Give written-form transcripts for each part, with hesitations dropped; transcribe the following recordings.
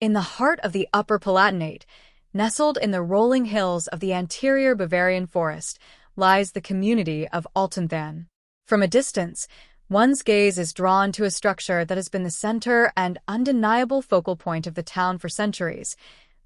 In the heart of the Upper Palatinate, nestled in the rolling hills of the anterior Bavarian forest, lies the community of Altenthann. From a distance, one's gaze is drawn to a structure that has been the center and undeniable focal point of the town for centuries,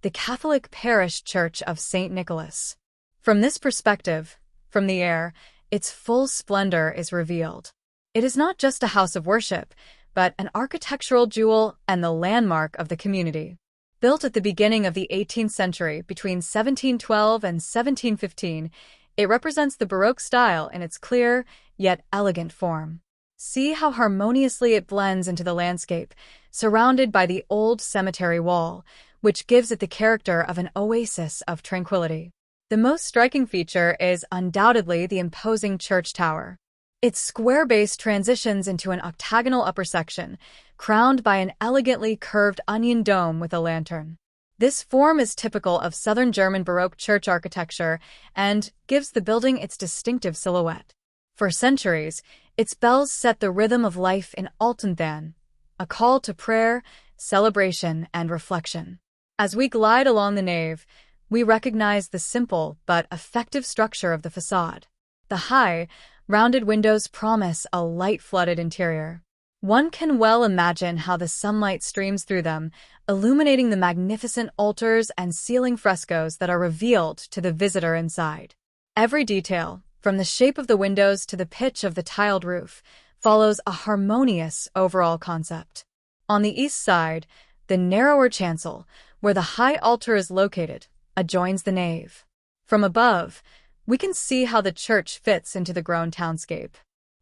the Catholic Parish Church of St. Nicholas. From this perspective, from the air, its full splendor is revealed. It is not just a house of worship, but an architectural jewel and the landmark of the community. Built at the beginning of the 18th century, between 1712 and 1715, it represents the Baroque style in its clear, yet elegant form. See how harmoniously it blends into the landscape, surrounded by the old cemetery wall, which gives it the character of an oasis of tranquility. The most striking feature is undoubtedly the imposing church tower. Its square base transitions into an octagonal upper section, crowned by an elegantly curved onion dome with a lantern. This form is typical of southern German Baroque church architecture and gives the building its distinctive silhouette. For centuries, its bells set the rhythm of life in Altenthann, a call to prayer, celebration, and reflection. As we glide along the nave, we recognize the simple but effective structure of the facade. The high, rounded windows promise a light-flooded interior. One can well imagine how the sunlight streams through them, illuminating the magnificent altars and ceiling frescoes that are revealed to the visitor inside. Every detail, from the shape of the windows to the pitch of the tiled roof, follows a harmonious overall concept. On the east side, the narrower chancel, where the high altar is located, adjoins the nave. From above, we can see how the church fits into the grown townscape.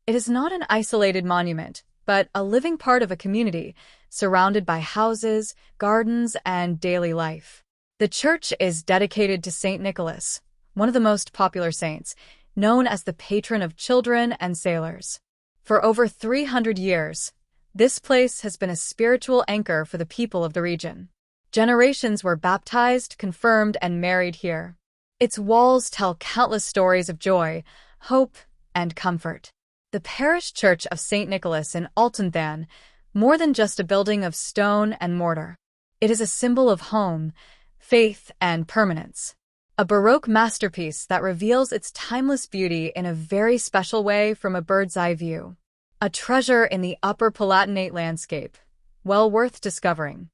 It is not an isolated monument, but a living part of a community, surrounded by houses, gardens, and daily life. The church is dedicated to St. Nicholas, one of the most popular saints, known as the patron of children and sailors. For over 300 years, this place has been a spiritual anchor for the people of the region. Generations were baptized, confirmed, and married here. Its walls tell countless stories of joy, hope, and comfort. The Parish Church of St. Nicholas in Altenthann, more than just a building of stone and mortar. It is a symbol of home, faith, and permanence. A Baroque masterpiece that reveals its timeless beauty in a very special way from a bird's-eye view. A treasure in the Upper Palatinate landscape, well worth discovering.